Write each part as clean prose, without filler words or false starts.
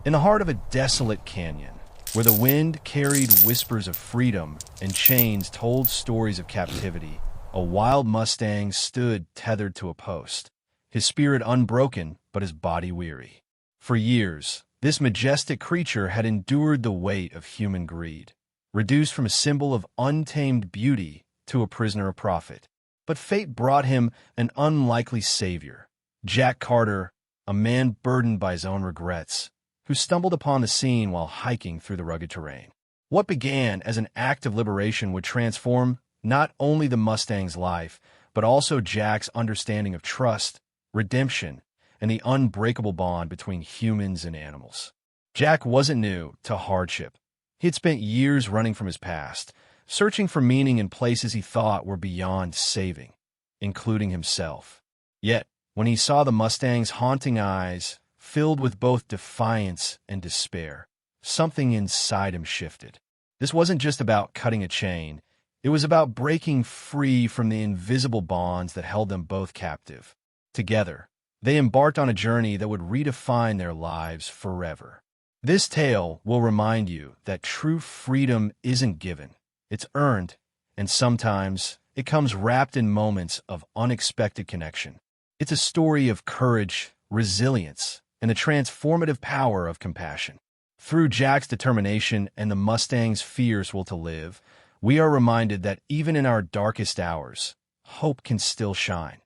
In the heart of a desolate canyon, where the wind carried whispers of freedom and chains told stories of captivity, a wild Mustang stood tethered to a post, his spirit unbroken but his body weary. For years, this majestic creature had endured the weight of human greed, reduced from a symbol of untamed beauty to a prisoner of profit. But fate brought him an unlikely savior, Jack Carter, a man burdened by his own regrets, who stumbled upon the scene while hiking through the rugged terrain. What began as an act of liberation would transform not only the Mustang's life, but also Jack's understanding of trust, redemption, and the unbreakable bond between humans and animals. Jack wasn't new to hardship. He had spent years running from his past, searching for meaning in places he thought were beyond saving, including himself. Yet, when he saw the Mustang's haunting eyes, filled with both defiance and despair, something inside him shifted. This wasn't just about cutting a chain. It was about breaking free from the invisible bonds that held them both captive. Together, they embarked on a journey that would redefine their lives forever. This tale will remind you that true freedom isn't given. It's earned, and sometimes it comes wrapped in moments of unexpected connection. It's a story of courage, resilience, and the transformative power of compassion. Through Jack's determination and the Mustang's fierce will to live, we are reminded that even in our darkest hours, hope can still shine,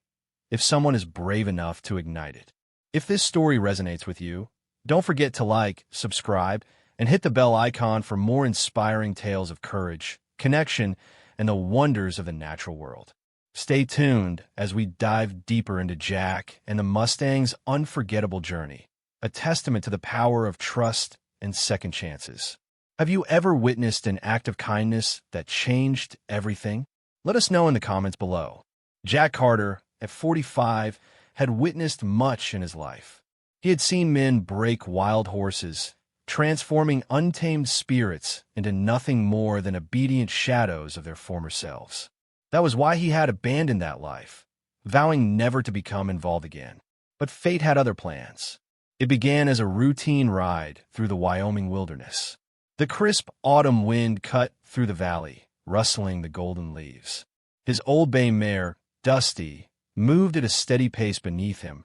if someone is brave enough to ignite it. If this story resonates with you, don't forget to like, subscribe, and hit the bell icon for more inspiring tales of courage, connection, and the wonders of the natural world. Stay tuned as we dive deeper into Jack and the Mustang's unforgettable journey, a testament to the power of trust and second chances. Have you ever witnessed an act of kindness that changed everything? Let us know in the comments below. Jack Carter, at 45, had witnessed much in his life. He had seen men break wild horses, transforming untamed spirits into nothing more than obedient shadows of their former selves. That was why he had abandoned that life, vowing never to become involved again. But fate had other plans. It began as a routine ride through the Wyoming wilderness. The crisp autumn wind cut through the valley, rustling the golden leaves. His old bay mare, Dusty, moved at a steady pace beneath him,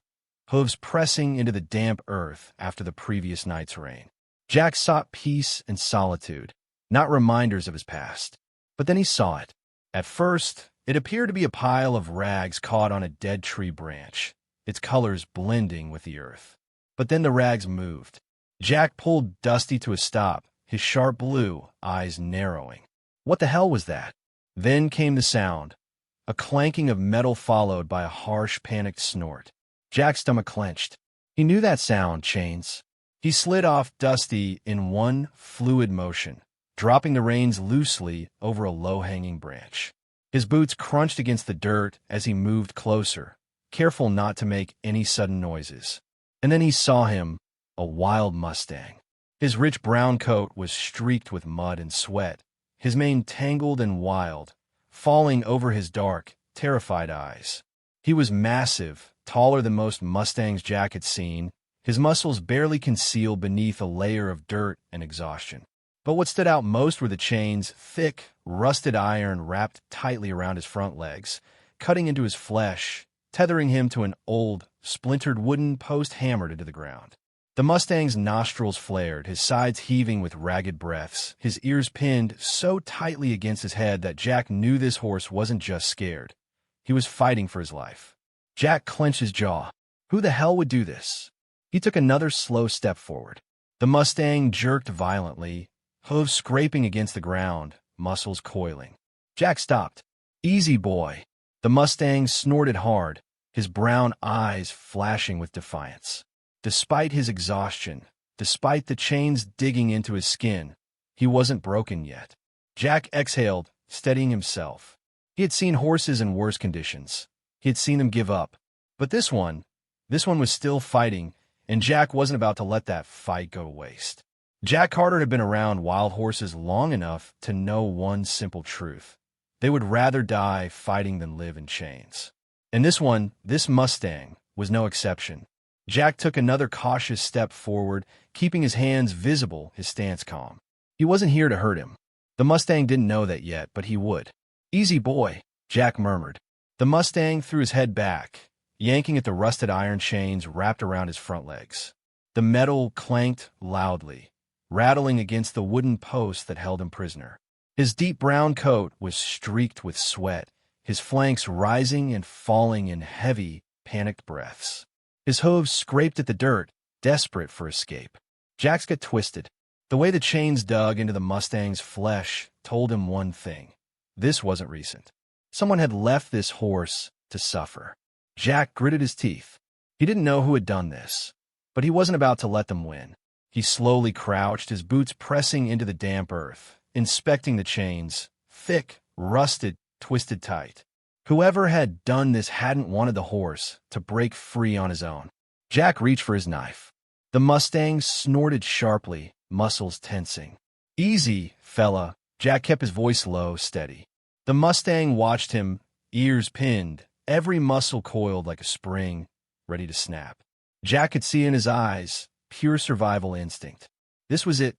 hooves pressing into the damp earth after the previous night's rain. Jack sought peace and solitude, not reminders of his past. But then he saw it. At first, it appeared to be a pile of rags caught on a dead tree branch, its colors blending with the earth. But then the rags moved. Jack pulled Dusty to a stop, his sharp blue eyes narrowing. What the hell was that? Then came the sound, a clanking of metal followed by a harsh, panicked snort. Jack's stomach clenched. He knew that sound, Chains. He slid off Dusty in one fluid motion, dropping the reins loosely over a low-hanging branch. His boots crunched against the dirt as he moved closer, careful not to make any sudden noises. And then he saw him, a wild Mustang. His rich brown coat was streaked with mud and sweat, his mane tangled and wild, falling over his dark, terrified eyes. He was massive, taller than most Mustangs Jack had seen, his muscles barely concealed beneath a layer of dirt and exhaustion. But what stood out most were the chains, thick, rusted iron wrapped tightly around his front legs, cutting into his flesh, tethering him to an old, splintered wooden post hammered into the ground. The Mustang's nostrils flared, his sides heaving with ragged breaths, his ears pinned so tightly against his head that Jack knew this horse wasn't just scared. He was fighting for his life. Jack clenched his jaw. Who the hell would do this? He took another slow step forward. The Mustang jerked violently, hooves scraping against the ground, muscles coiling. Jack stopped. Easy, boy. The Mustang snorted hard, his brown eyes flashing with defiance. Despite his exhaustion, despite the chains digging into his skin, he wasn't broken yet. Jack exhaled, steadying himself. He had seen horses in worse conditions. He had seen them give up. But this one was still fighting, and Jack wasn't about to let that fight go to waste. Jack Carter had been around wild horses long enough to know one simple truth. They would rather die fighting than live in chains. And this Mustang, was no exception. Jack took another cautious step forward, keeping his hands visible, his stance calm. He wasn't here to hurt him. The Mustang didn't know that yet, but he would. "Easy, boy," Jack murmured. The Mustang threw his head back, yanking at the rusted iron chains wrapped around his front legs. The metal clanked loudly, rattling against the wooden post that held him prisoner. His deep brown coat was streaked with sweat, his flanks rising and falling in heavy, panicked breaths. His hooves scraped at the dirt, desperate for escape. Jack's got twisted. The way the chains dug into the Mustang's flesh told him one thing. This wasn't recent. Someone had left this horse to suffer. Jack gritted his teeth. He didn't know who had done this, but he wasn't about to let them win. He slowly crouched, his boots pressing into the damp earth, inspecting the chains, thick, rusted, twisted tight. Whoever had done this hadn't wanted the horse to break free on his own. Jack reached for his knife. The Mustang snorted sharply, muscles tensing. "Easy, fella." Jack kept his voice low, steady. The Mustang watched him, ears pinned, every muscle coiled like a spring, ready to snap. Jack could see in his eyes pure survival instinct. This was it,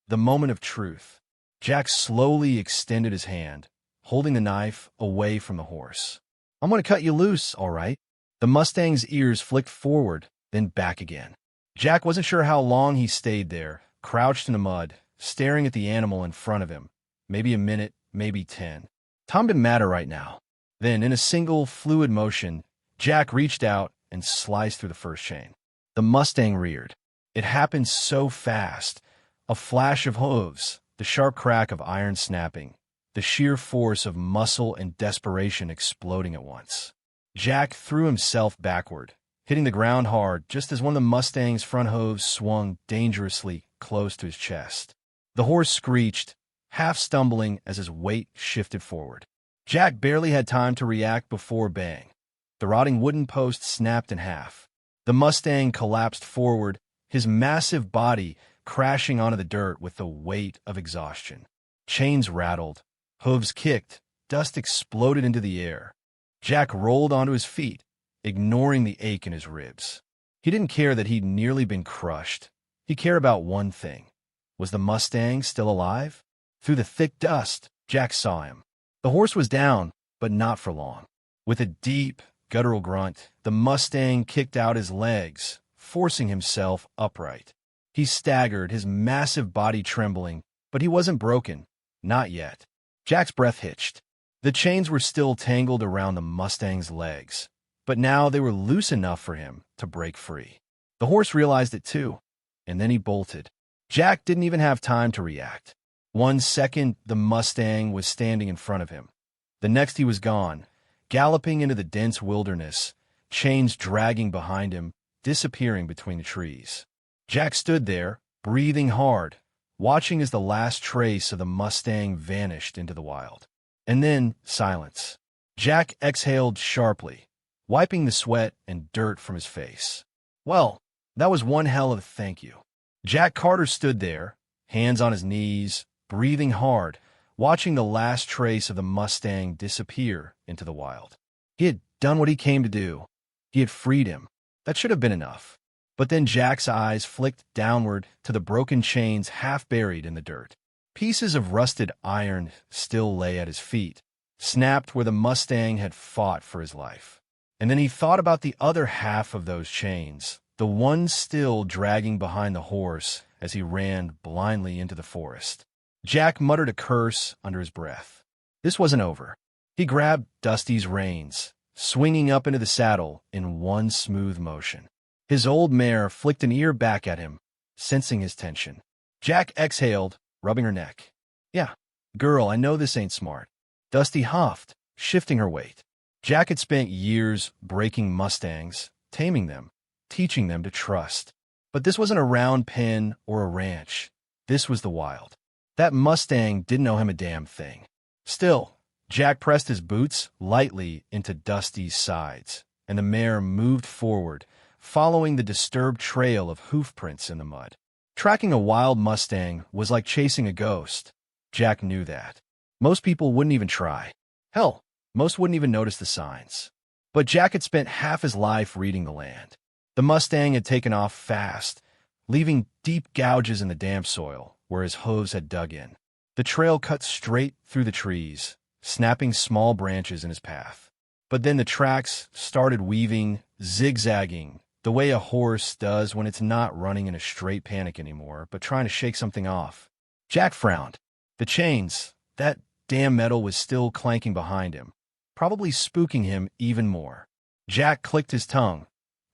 the moment of truth. Jack slowly extended his hand, holding the knife away from the horse. "I'm going to cut you loose, all right." The Mustang's ears flicked forward, then back again. Jack wasn't sure how long he stayed there, crouched in the mud, staring at the animal in front of him. Maybe a minute, maybe 10. Time didn't matter right now. Then, in a single, fluid motion, Jack reached out and sliced through the first chain. The Mustang reared. It happened so fast. A flash of hooves, the sharp crack of iron snapping, the sheer force of muscle and desperation exploding at once. Jack threw himself backward, hitting the ground hard just as one of the Mustang's front hooves swung dangerously close to his chest. The horse screeched, half stumbling as his weight shifted forward. Jack barely had time to react before bang. The rotting wooden post snapped in half. The Mustang collapsed forward, his massive body crashing onto the dirt with the weight of exhaustion. Chains rattled, hooves kicked, dust exploded into the air. Jack rolled onto his feet, ignoring the ache in his ribs. He didn't care that he'd nearly been crushed. He cared about one thing. Was the Mustang still alive? Through the thick dust, Jack saw him. The horse was down, but not for long. With a deep, guttural grunt, the Mustang kicked out his legs, forcing himself upright. He staggered, his massive body trembling, but he wasn't broken. Not yet. Jack's breath hitched. The chains were still tangled around the Mustang's legs, but now they were loose enough for him to break free. The horse realized it too, and then he bolted. Jack didn't even have time to react. 1 second, the Mustang was standing in front of him. The next, he was gone, galloping into the dense wilderness, chains dragging behind him, disappearing between the trees. Jack stood there, breathing hard, watching as the last trace of the Mustang vanished into the wild. And then, silence. Jack exhaled sharply, wiping the sweat and dirt from his face. Well, that was one hell of a thank you. Jack Carter stood there, hands on his knees, breathing hard, watching the last trace of the Mustang disappear into the wild. He had done what he came to do. He had freed him. That should have been enough. But then Jack's eyes flicked downward to the broken chains half buried in the dirt. Pieces of rusted iron still lay at his feet, snapped where the Mustang had fought for his life. And then he thought about the other half of those chains, the one still dragging behind the horse as he ran blindly into the forest. Jack muttered a curse under his breath. This wasn't over. He grabbed Dusty's reins, swinging up into the saddle in one smooth motion. His old mare flicked an ear back at him, sensing his tension. Jack exhaled, rubbing her neck. "Yeah, girl, I know this ain't smart." Dusty huffed, shifting her weight. Jack had spent years breaking Mustangs, taming them, teaching them to trust. But this wasn't a round pen or a ranch. This was the wild. That Mustang didn't know him a damn thing. Still, Jack pressed his boots lightly into Dusty's sides, and the mare moved forward, following the disturbed trail of hoof prints in the mud. Tracking a wild Mustang was like chasing a ghost. Jack knew that. Most people wouldn't even try. Hell, most wouldn't even notice the signs. But Jack had spent half his life reading the land. The Mustang had taken off fast, leaving deep gouges in the damp soil where his hooves had dug in. The trail cut straight through the trees, snapping small branches in his path. But then the tracks started weaving, zigzagging, the way a horse does when it's not running in a straight panic anymore, but trying to shake something off. Jack frowned. The chains, that damn metal was still clanking behind him, probably spooking him even more. Jack clicked his tongue,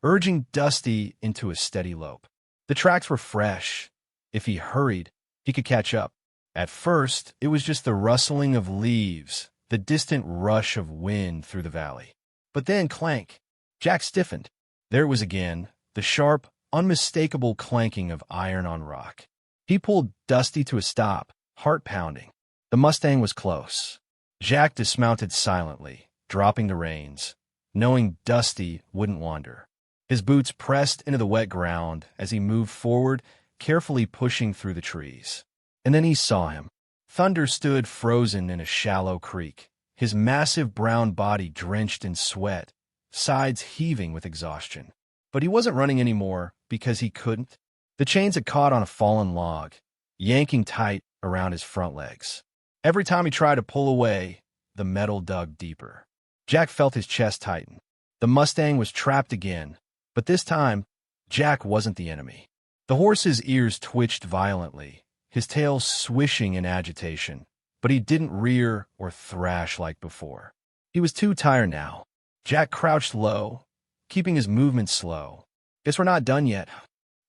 urging Dusty into a steady lope. The tracks were fresh. If he hurried, he could catch up. At first, it was just the rustling of leaves, the distant rush of wind through the valley. But then clank. Jack stiffened. There it was again, the sharp, unmistakable clanking of iron on rock. He pulled Dusty to a stop, heart pounding. The Mustang was close. Jack dismounted silently, dropping the reins, knowing Dusty wouldn't wander. His boots pressed into the wet ground as he moved forward, carefully pushing through the trees. And then he saw him. Thunder stood frozen in a shallow creek, his massive brown body drenched in sweat, sides heaving with exhaustion. But he wasn't running anymore because he couldn't. The chains had caught on a fallen log, yanking tight around his front legs. Every time he tried to pull away, the metal dug deeper. Jack felt his chest tighten. The Mustang was trapped again, but this time, Jack wasn't the enemy. The horse's ears twitched violently, his tail swishing in agitation, but he didn't rear or thrash like before. He was too tired now. Jack crouched low, keeping his movement slow. Guess we're not done yet.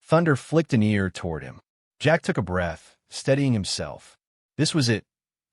Thunder flicked an ear toward him. Jack took a breath, steadying himself. This was it.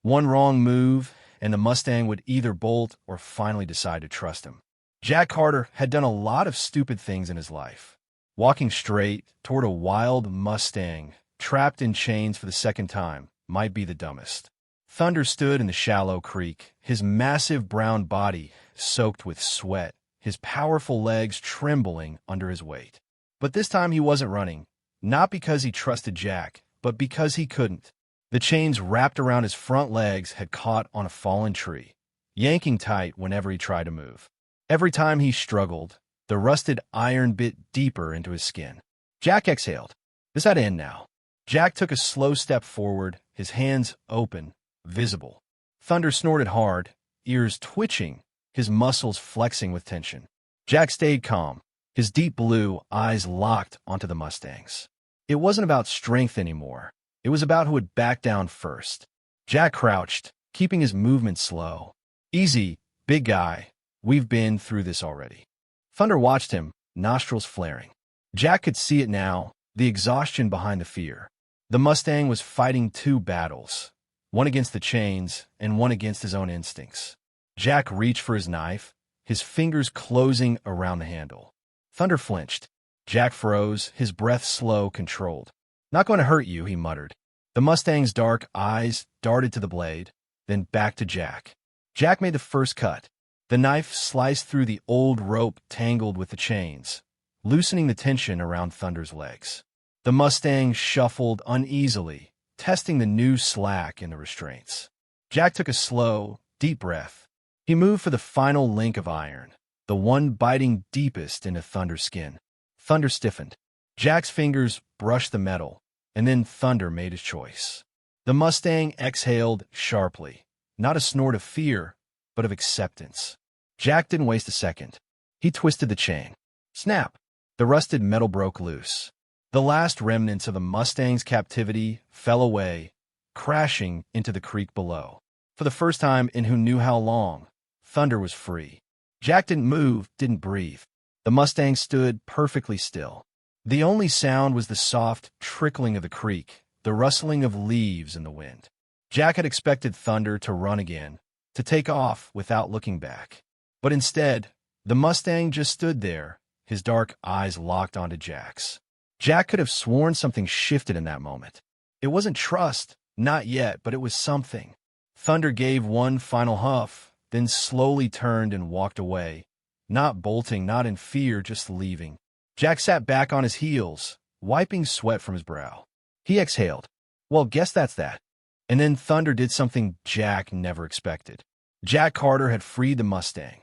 One wrong move, and the Mustang would either bolt or finally decide to trust him. Jack Carter had done a lot of stupid things in his life. Walking straight toward a wild Mustang, trapped in chains for the second time, might be the dumbest. Thunder stood in the shallow creek, his massive brown body soaked with sweat, his powerful legs trembling under his weight. But this time he wasn't running, not because he trusted Jack, but because he couldn't. The chains wrapped around his front legs had caught on a fallen tree, yanking tight whenever he tried to move. Every time he struggled, the rusted iron bit deeper into his skin. Jack exhaled. This had to end now. Jack took a slow step forward, his hands open, visible. Thunder snorted hard, ears twitching, his muscles flexing with tension. Jack stayed calm, his deep blue eyes locked onto the Mustang's. It wasn't about strength anymore. It was about who would back down first. Jack crouched, keeping his movement slow. Easy, big guy. We've been through this already. Thunder watched him, nostrils flaring. Jack could see it now, the exhaustion behind the fear. The Mustang was fighting two battles, one against the chains and one against his own instincts. Jack reached for his knife, his fingers closing around the handle. Thunder flinched. Jack froze, his breath slow, controlled. Not going to hurt you, he muttered. The Mustang's dark eyes darted to the blade, then back to Jack. Jack made the first cut. The knife sliced through the old rope tangled with the chains, loosening the tension around Thunder's legs. The Mustang shuffled uneasily, testing the new slack in the restraints. Jack took a slow, deep breath. He moved for the final link of iron, the one biting deepest into Thunder's skin. Thunder stiffened. Jack's fingers brushed the metal, and then Thunder made his choice. The Mustang exhaled sharply, not a snort of fear, but of acceptance. Jack didn't waste a second. He twisted the chain. Snap! The rusted metal broke loose. The last remnants of the Mustang's captivity fell away, crashing into the creek below. For the first time in who knew how long, Thunder was free. Jack didn't move, didn't breathe. The Mustang stood perfectly still. The only sound was the soft trickling of the creek, the rustling of leaves in the wind. Jack had expected Thunder to run again, to take off without looking back. But instead, the Mustang just stood there, his dark eyes locked onto Jack's. Jack could have sworn something shifted in that moment. It wasn't trust, not yet, but it was something. Thunder gave one final huff, then slowly turned and walked away, not bolting, not in fear, just leaving. Jack sat back on his heels, wiping sweat from his brow. He exhaled. Well, guess that's that. And then Thunder did something Jack never expected. Jack Carter had freed the Mustang.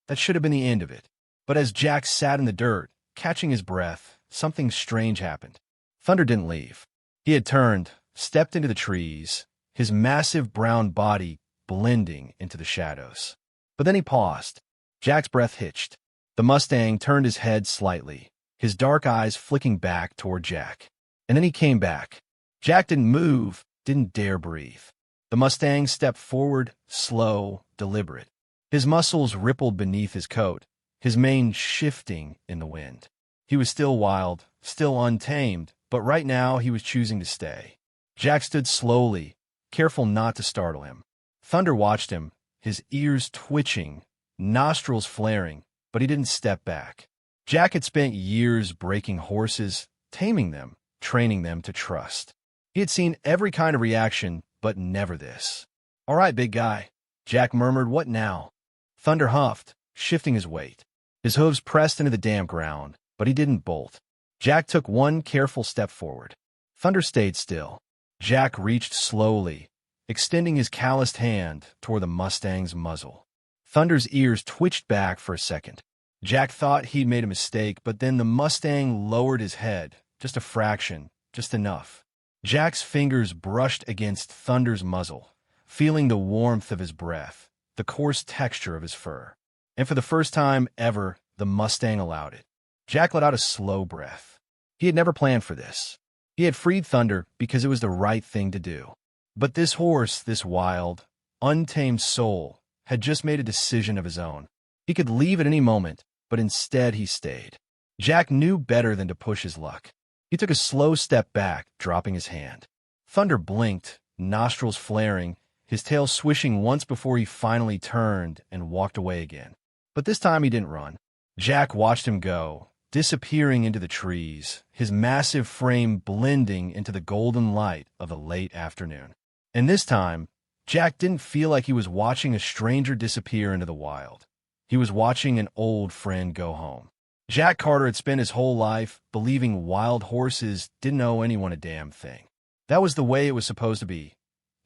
That should have been the end of it. But as Jack sat in the dirt, catching his breath, something strange happened. Thunder didn't leave. He had turned, stepped into the trees, his massive brown body blending into the shadows. But then he paused. Jack's breath hitched. The Mustang turned his head slightly, his dark eyes flicking back toward Jack. And then he came back. Jack didn't move, didn't dare breathe. The Mustang stepped forward, slow, deliberate. His muscles rippled beneath his coat, his mane shifting in the wind. He was still wild, still untamed, but right now he was choosing to stay. Jack stood slowly, careful not to startle him. Thunder watched him, his ears twitching, nostrils flaring, but he didn't step back. Jack had spent years breaking horses, taming them, training them to trust. He had seen every kind of reaction, but never this. "All right, big guy," Jack murmured. "What now?" Thunder huffed, shifting his weight. His hooves pressed into the damp ground, but he didn't bolt. Jack took one careful step forward. Thunder stayed still. Jack reached slowly, extending his calloused hand toward the Mustang's muzzle. Thunder's ears twitched back for a second. Jack thought he'd made a mistake, but then the Mustang lowered his head, just a fraction, just enough. Jack's fingers brushed against Thunder's muzzle, feeling the warmth of his breath, the coarse texture of his fur. And for the first time ever, the Mustang allowed it. Jack let out a slow breath. He had never planned for this. He had freed Thunder because it was the right thing to do. But this horse, this wild, untamed soul, had just made a decision of his own. He could leave at any moment, but instead he stayed. Jack knew better than to push his luck. He took a slow step back, dropping his hand. Thunder blinked, nostrils flaring, his tail swishing once before he finally turned and walked away again. But this time he didn't run. Jack watched him go, disappearing into the trees, his massive frame blending into the golden light of the late afternoon. And this time, Jack didn't feel like he was watching a stranger disappear into the wild. He was watching an old friend go home. Jack Carter had spent his whole life believing wild horses didn't owe anyone a damn thing. That was the way it was supposed to be.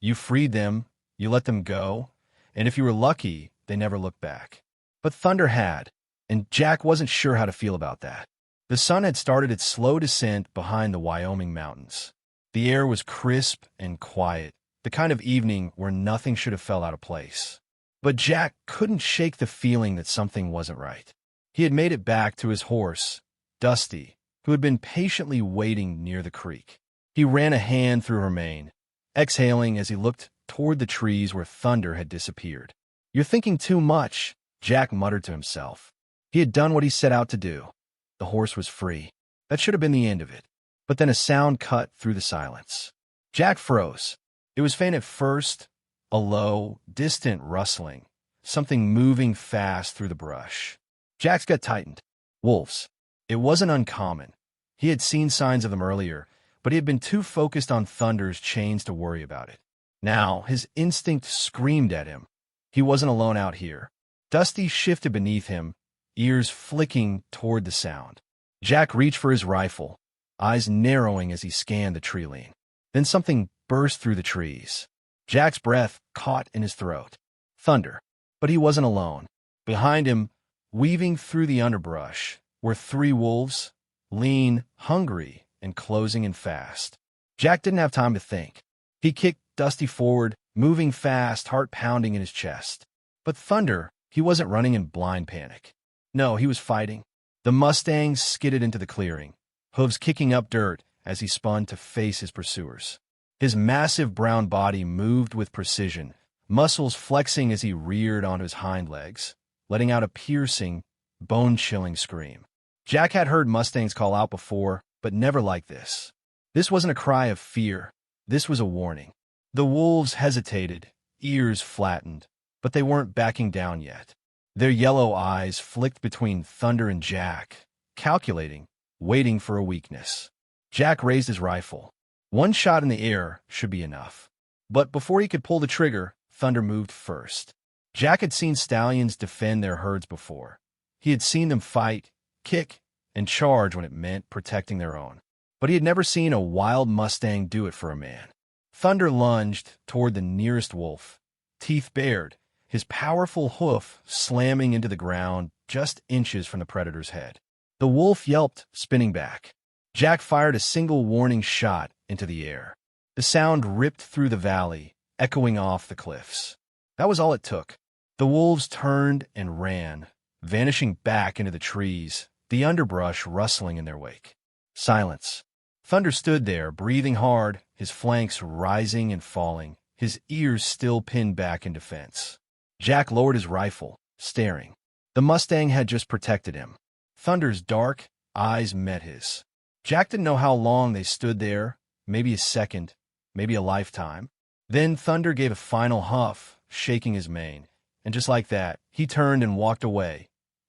You freed them, you let them go, and if you were lucky, they never looked back. But Thunder had, and Jack wasn't sure how to feel about that. The sun had started its slow descent behind the Wyoming mountains. The air was crisp and quiet, the kind of evening where nothing should have felt out of place. But Jack couldn't shake the feeling that something wasn't right. He had made it back to his horse, Dusty, who had been patiently waiting near the creek. He ran a hand through her mane, exhaling as he looked toward the trees where Thunder had disappeared. "You're thinking too much," Jack muttered to himself. He had done what he set out to do. The horse was free. That should have been the end of it. But then a sound cut through the silence. Jack froze. It was faint at first, a low, distant rustling, something moving fast through the brush. Jack's gut tightened. Wolves. It wasn't uncommon. He had seen signs of them earlier, but he had been too focused on Thunder's chains to worry about it. Now, his instinct screamed at him. He wasn't alone out here. Dusty shifted beneath him, ears flicking toward the sound. Jack reached for his rifle, eyes narrowing as he scanned the tree line. Then something burst through the trees. Jack's breath caught in his throat. Thunder. But he wasn't alone. Behind him, weaving through the underbrush, were three wolves, lean, hungry, and closing in fast. Jack didn't have time to think. He kicked Dusty forward, moving fast, heart pounding in his chest. But Thunder, he wasn't running in blind panic. No, he was fighting. The Mustang skidded into the clearing, hooves kicking up dirt as he spun to face his pursuers. His massive brown body moved with precision, muscles flexing as he reared onto his hind legs, letting out a piercing, bone-chilling scream. Jack had heard Mustangs call out before, but never like this. This wasn't a cry of fear. This was a warning. The wolves hesitated, ears flattened, but they weren't backing down yet. Their yellow eyes flicked between Thunder and Jack, calculating, waiting for a weakness. Jack raised his rifle. One shot in the air should be enough. But before he could pull the trigger, Thunder moved first. Jack had seen stallions defend their herds before. He had seen them fight, kick, and charge when it meant protecting their own. But he had never seen a wild Mustang do it for a man. Thunder lunged toward the nearest wolf, teeth bared, his powerful hoof slamming into the ground just inches from the predator's head. The wolf yelped, spinning back. Jack fired a single warning shot into the air. The sound ripped through the valley, echoing off the cliffs. That was all it took. The wolves turned and ran, vanishing back into the trees, the underbrush rustling in their wake. Silence. Thunder stood there, breathing hard, his flanks rising and falling, his ears still pinned back in defense. Jack lowered his rifle, staring. The Mustang had just protected him. Thunder's dark eyes met his. Jack didn't know how long they stood there, maybe a second, maybe a lifetime. Then Thunder gave a final huff, shaking his mane, and just like that, he turned and walked away.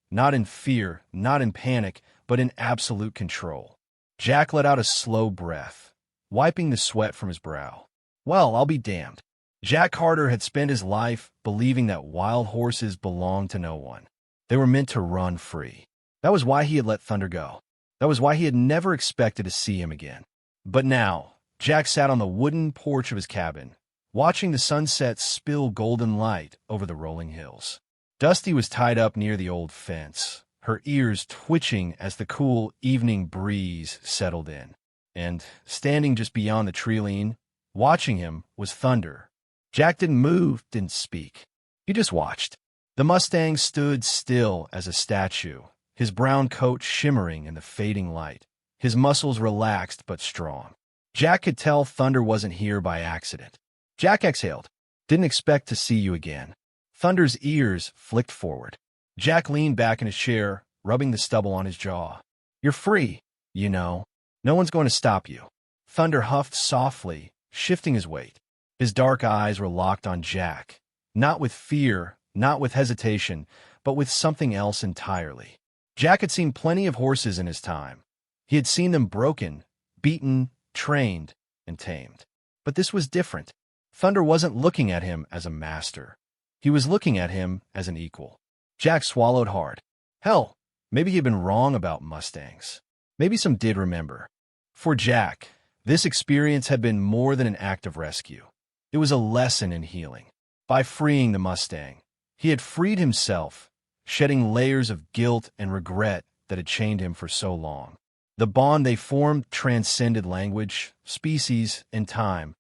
Not in fear, not in panic, but in absolute control. Jack let out a slow breath, wiping the sweat from his brow. Well, I'll be damned. Jack Carter had spent his life believing that wild horses belonged to no one. They were meant to run free. That was why he had let Thunder go. That was why he had never expected to see him again. But now, Jack sat on the wooden porch of his cabin, watching the sunset spill golden light over the rolling hills. Dusty was tied up near the old fence, her ears twitching as the cool evening breeze settled in. And, standing just beyond the tree-line, watching him, was Thunder. Jack didn't move, didn't speak. He just watched. The Mustang stood still as a statue, his brown coat shimmering in the fading light, his muscles relaxed but strong. Jack could tell Thunder wasn't here by accident. Jack exhaled. Didn't expect to see you again. Thunder's ears flicked forward. Jack leaned back in his chair, rubbing the stubble on his jaw. You're free, you know. No one's going to stop you. Thunder huffed softly, shifting his weight. His dark eyes were locked on Jack, not with fear, not with hesitation, but with something else entirely. Jack had seen plenty of horses in his time. He had seen them broken, beaten, trained, and tamed. But this was different. Thunder wasn't looking at him as a master. He was looking at him as an equal. Jack swallowed hard. Hell, maybe he'd been wrong about Mustangs. Maybe some did remember. For Jack, this experience had been more than an act of rescue. It was a lesson in healing. By freeing the Mustang, he had freed himself, shedding layers of guilt and regret that had chained him for so long. The bond they formed transcended language, species, and time,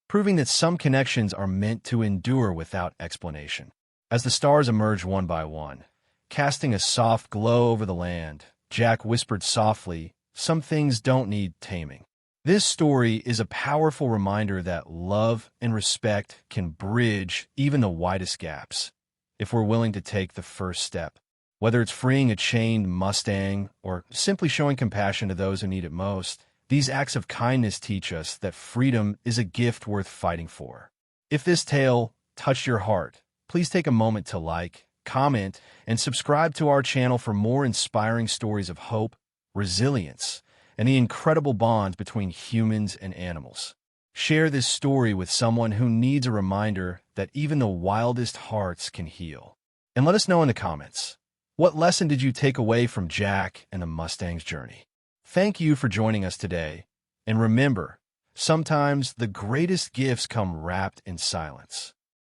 proving that some connections are meant to endure without explanation. As the stars emerged one by one, casting a soft glow over the land, Jack whispered softly, "Some things don't need taming." This story is a powerful reminder that love and respect can bridge even the widest gaps, if we're willing to take the first step. Whether it's freeing a chained Mustang or simply showing compassion to those who need it most, these acts of kindness teach us that freedom is a gift worth fighting for. If this tale touched your heart, please take a moment to like, comment, and subscribe to our channel for more inspiring stories of hope, resilience, and the incredible bond between humans and animals. Share this story with someone who needs a reminder that even the wildest hearts can heal. And let us know in the comments, what lesson did you take away from Jack and the Mustang's journey? Thank you for joining us today. And remember, sometimes the greatest gifts come wrapped in silence.